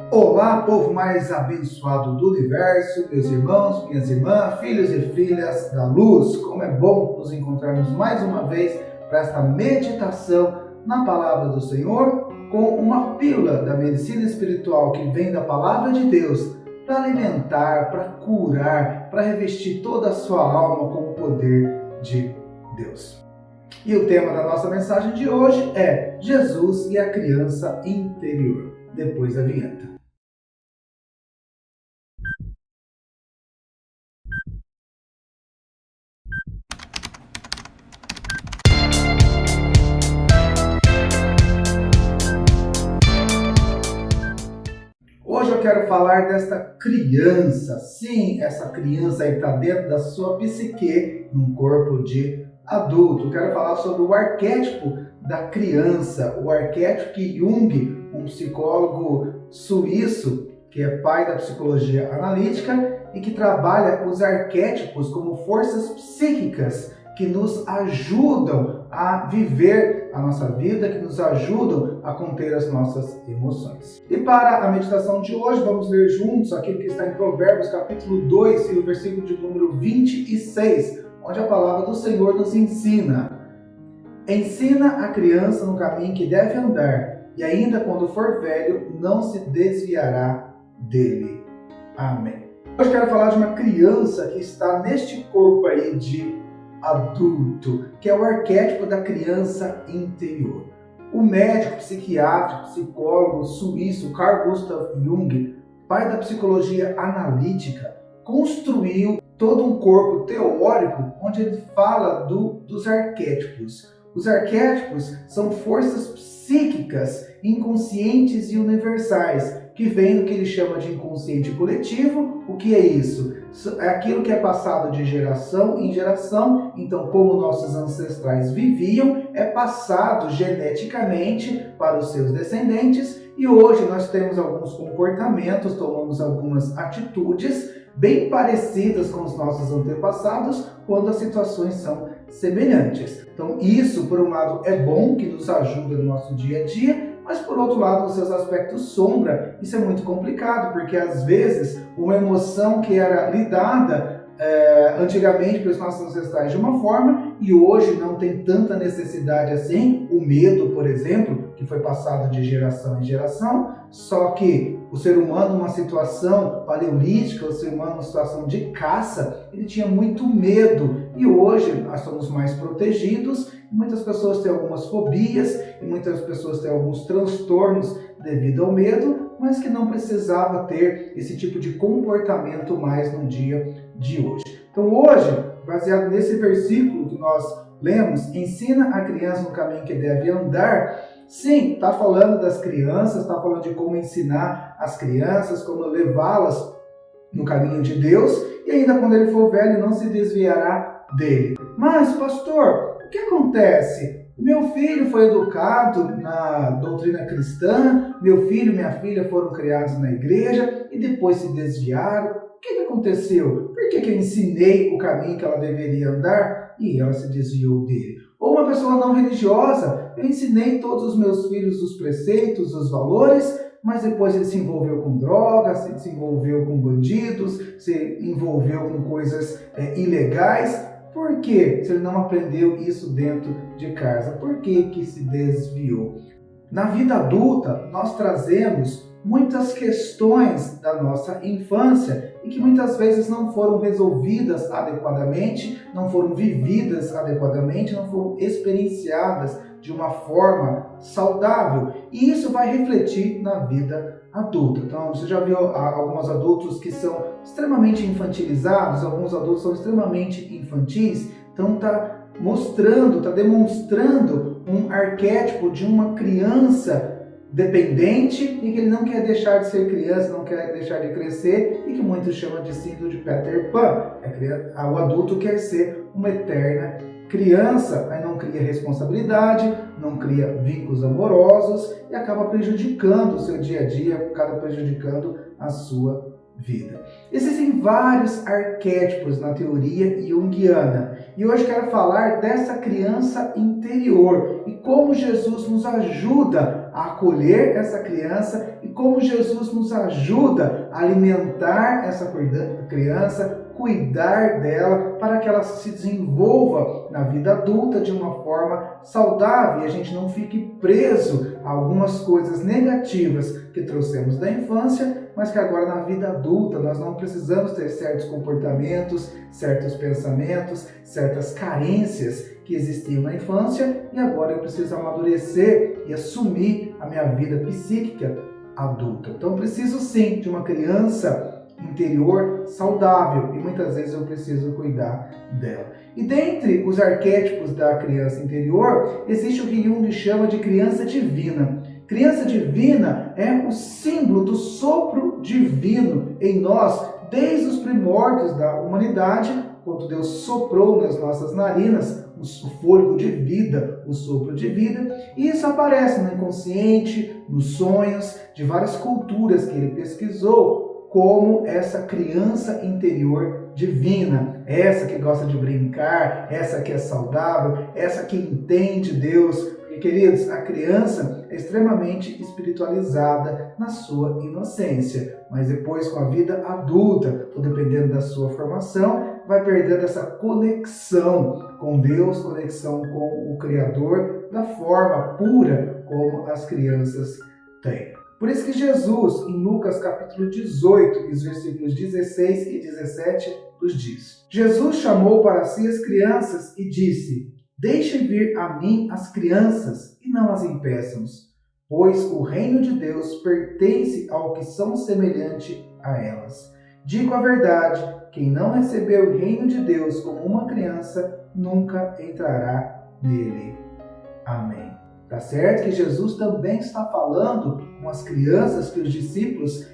Olá, povo mais abençoado do universo, meus irmãos, minhas irmãs, filhos e filhas da luz. Como é bom nos encontrarmos mais uma vez para esta meditação na palavra do Senhor, com uma pílula da medicina espiritual que vem da palavra de Deus para alimentar, para curar, para revestir toda a sua alma com o poder de Deus. E o tema da nossa mensagem de hoje é Jesus e a criança interior, depois da vinheta. Hoje eu quero falar desta criança. Sim, essa criança aí está dentro da sua psique, num corpo de adulto. Eu quero falar sobre o arquétipo da criança, o arquétipo que Jung, um psicólogo suíço, que é pai da psicologia analítica e que trabalha os arquétipos como forças psíquicas que nos ajudam a viver a nossa vida, que nos ajudam a conter as nossas emoções. E para a meditação de hoje, vamos ler juntos aquilo que está em Provérbios, capítulo 2, e o versículo de número 26, onde a palavra do Senhor nos ensina: ensina a criança no caminho que deve andar, e ainda quando for velho, não se desviará dele. Amém. Hoje quero falar de uma criança que está neste corpo aí de adulto, que é o arquétipo da criança interior. O médico, psiquiatra, psicólogo suíço Carl Gustav Jung, pai da psicologia analítica, construiu todo um corpo teórico onde ele fala dos arquétipos. Os arquétipos são forças psíquicas inconscientes e universais, que vem do que ele chama de inconsciente coletivo. O que é isso? É aquilo que é passado de geração em geração. Então, como nossos ancestrais viviam, é passado geneticamente para os seus descendentes, e hoje nós temos alguns comportamentos, tomamos algumas atitudes bem parecidas com os nossos antepassados quando as situações são semelhantes. Então, isso, por um lado, é bom, que nos ajuda no nosso dia a dia, mas por outro lado, os seus aspectos sombra, isso é muito complicado, porque às vezes uma emoção que era lidada antigamente pelos nossos ancestrais de uma forma e hoje não tem tanta necessidade assim, o medo, por exemplo, que foi passado de geração em geração, só que o ser humano numa situação paleolítica, o ser humano numa situação de caça, ele tinha muito medo, e hoje nós somos mais protegidos. Muitas pessoas têm algumas fobias e muitas pessoas têm alguns transtornos devido ao medo, mas que não precisava ter esse tipo de comportamento mais no dia de hoje. Então hoje, baseado nesse versículo que nós lemos, ensina a criança no caminho que deve andar. Sim, está falando das crianças, está falando de como ensinar as crianças, como levá-las no caminho de Deus, e ainda quando ele for velho não se desviará dele. Mas, pastor, o que acontece? Meu filho foi educado na doutrina cristã, meu filho e minha filha foram criados na igreja e depois se desviaram. O que aconteceu? Por que eu ensinei o caminho que ela deveria andar e ela se desviou dele? Ou uma pessoa não religiosa, eu ensinei todos os meus filhos os preceitos, os valores, mas depois ele se envolveu com drogas, se envolveu com bandidos, se envolveu com coisas ilegais. Por quê? Se ele não aprendeu isso dentro de casa, por que se desviou? Na vida adulta, nós trazemos muitas questões da nossa infância e que muitas vezes não foram resolvidas adequadamente, não foram vividas adequadamente, não foram experienciadas de uma forma saudável. E isso vai refletir na vida adulta. Então, você já viu alguns adultos que são extremamente infantilizados, alguns adultos são extremamente infantis, então está demonstrando um arquétipo de uma criança dependente e que ele não quer deixar de ser criança, não quer deixar de crescer, e que muitos chamam de síndrome de Peter Pan. O adulto quer ser uma eterna criança, mas não cria responsabilidade, não cria vínculos amorosos e acaba prejudicando o seu dia a dia, acaba prejudicando a sua vida. Existem vários arquétipos na teoria junguiana e hoje quero falar dessa criança interior e como Jesus nos ajuda ajuda a acolher essa criança e como Jesus nos ajuda a alimentar essa criança, cuidar dela para que ela se desenvolva na vida adulta de uma forma saudável e a gente não fique preso a algumas coisas negativas que trouxemos da infância, mas que agora na vida adulta nós não precisamos ter certos comportamentos, certos pensamentos, certas carências que existiam na infância e agora eu preciso amadurecer e assumir a minha vida psíquica adulta. Então preciso sim de uma criança interior saudável e muitas vezes eu preciso cuidar dela. E dentre os arquétipos da criança interior, existe o que Jung chama de criança divina. Criança divina é o símbolo do sopro divino em nós desde os primórdios da humanidade, quando Deus soprou nas nossas narinas o fôlego de vida, o sopro de vida, e isso aparece no inconsciente, nos sonhos de várias culturas que ele pesquisou, como essa criança interior divina, essa que gosta de brincar, essa que é saudável, essa que entende Deus. Porque, queridos, a criança é extremamente espiritualizada na sua inocência, mas depois com a vida adulta, ou dependendo da sua formação, vai perdendo essa conexão com Deus, conexão com o Criador, da forma pura como as crianças têm. Por isso que Jesus, em Lucas capítulo 18, os versículos 16 e 17, nos diz: Jesus chamou para si as crianças e disse: Deixem vir a mim as crianças e não as impeçamos, pois o reino de Deus pertence ao que são semelhante a elas. Digo a verdade, quem não recebeu o reino de Deus como uma criança, nunca entrará nele. Amém. Tá certo que Jesus também está falando com as crianças que os discípulos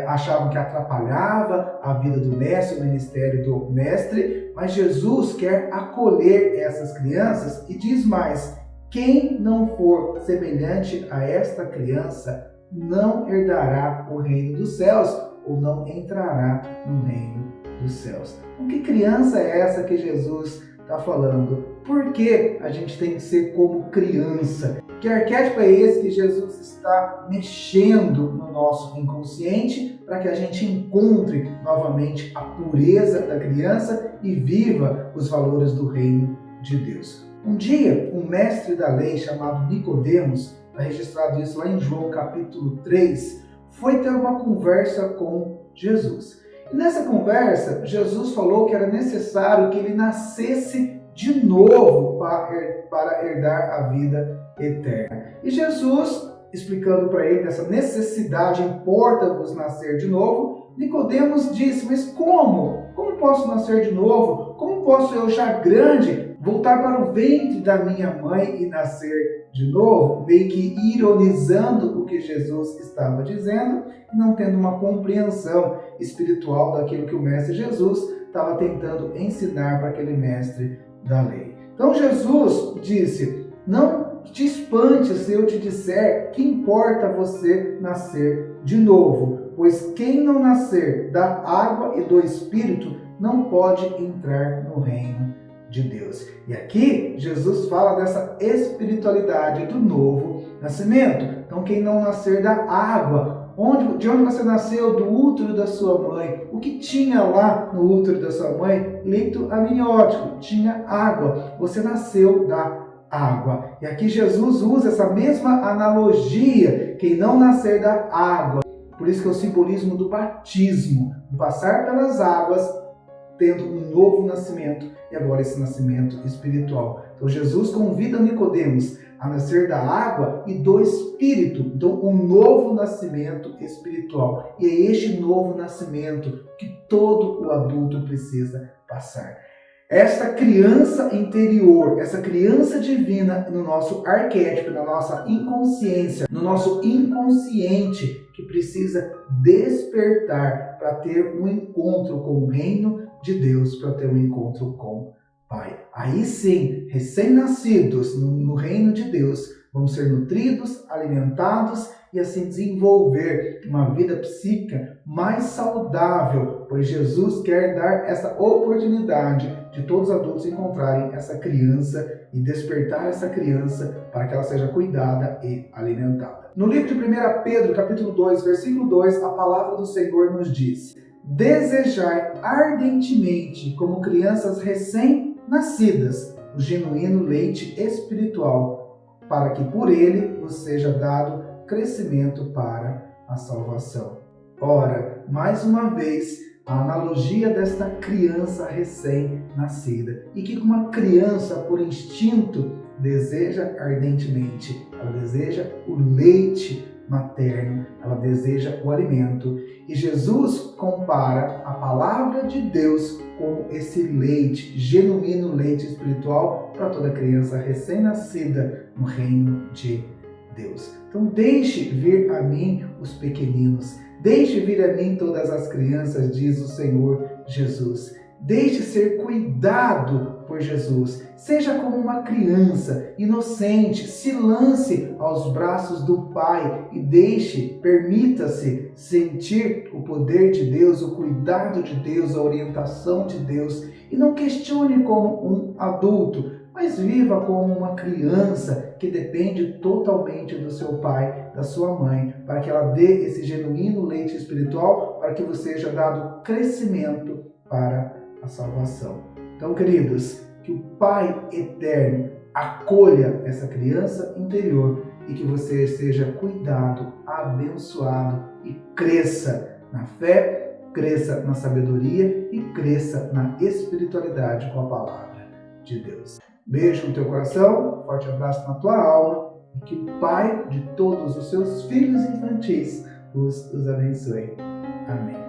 achavam que atrapalhava a vida do mestre, o ministério do mestre, mas Jesus quer acolher essas crianças e diz mais: quem não for semelhante a esta criança não herdará o reino dos céus ou não entrará no reino dos céus. Então, que criança é essa que Jesus está falando? Por que a gente tem que ser como criança? Que arquétipo é esse que Jesus está mexendo no nosso inconsciente para que a gente encontre novamente a pureza da criança e viva os valores do reino de Deus? Um dia, um mestre da lei chamado Nicodemos, está registrado isso lá em João capítulo 3, foi ter uma conversa com Jesus. E nessa conversa, Jesus falou que era necessário que ele nascesse de novo para herdar a vida eterna. E Jesus, explicando para ele dessa necessidade, importa-vos nascer de novo, Nicodemos disse: mas como? Como posso nascer de novo? Como posso eu, já grande, voltar para o ventre da minha mãe e nascer de novo? Meio que ironizando o que Jesus estava dizendo e não tendo uma compreensão espiritual daquilo que o mestre Jesus estava tentando ensinar para aquele mestre da lei. Então Jesus disse: não te espante se eu te disser que importa você nascer de novo, pois quem não nascer da água e do Espírito não pode entrar no reino de Deus. E aqui Jesus fala dessa espiritualidade do novo nascimento. Então quem não nascer da água, de onde você nasceu? Do útero da sua mãe. O que tinha lá no útero da sua mãe? Leito amniótico, tinha água. Você nasceu da água. E aqui Jesus usa essa mesma analogia, quem não nascer da água. Por isso que é o simbolismo do batismo, do passar pelas águas, tendo um novo nascimento, e agora esse nascimento espiritual. Então Jesus convida Nicodemos a nascer da água e do Espírito, então um novo nascimento espiritual. E é este novo nascimento que todo o adulto precisa passar. Esta criança interior, essa criança divina no nosso arquétipo, na nossa inconsciência, no nosso inconsciente, que precisa despertar para ter um encontro com o reino de Deus, para ter um encontro com Pai. Aí sim, recém-nascidos no reino de Deus, vão ser nutridos, alimentados e assim desenvolver uma vida psíquica mais saudável, pois Jesus quer dar essa oportunidade de todos os adultos encontrarem essa criança e despertar essa criança para que ela seja cuidada e alimentada. No livro de 1 Pedro, capítulo 2, versículo 2, a palavra do Senhor nos diz: desejai ardentemente, como crianças recém-nascidas, o genuíno leite espiritual, para que por ele vos seja dado crescimento para a salvação. Ora, mais uma vez, a analogia desta criança recém-nascida, e que uma criança, por instinto, deseja ardentemente, ela deseja o leite materno, ela deseja o alimento. E Jesus compara a palavra de Deus como esse leite, genuíno leite espiritual para toda criança recém-nascida no reino de Deus. Então deixe vir a mim os pequeninos, deixe vir a mim todas as crianças, diz o Senhor Jesus. Deixe ser cuidado por Jesus. Seja como uma criança inocente, se lance aos braços do Pai e permita-se sentir o poder de Deus, o cuidado de Deus, a orientação de Deus. E não questione como um adulto, mas viva como uma criança que depende totalmente do seu pai, da sua mãe, para que ela dê esse genuíno leite espiritual, para que você seja dado crescimento para a salvação. Então, queridos, que o Pai Eterno acolha essa criança interior e que você seja cuidado, abençoado e cresça na fé, cresça na sabedoria e cresça na espiritualidade com a palavra de Deus. Beijo no teu coração, forte abraço na tua alma e que o Pai de todos os seus filhos infantis os abençoe. Amém.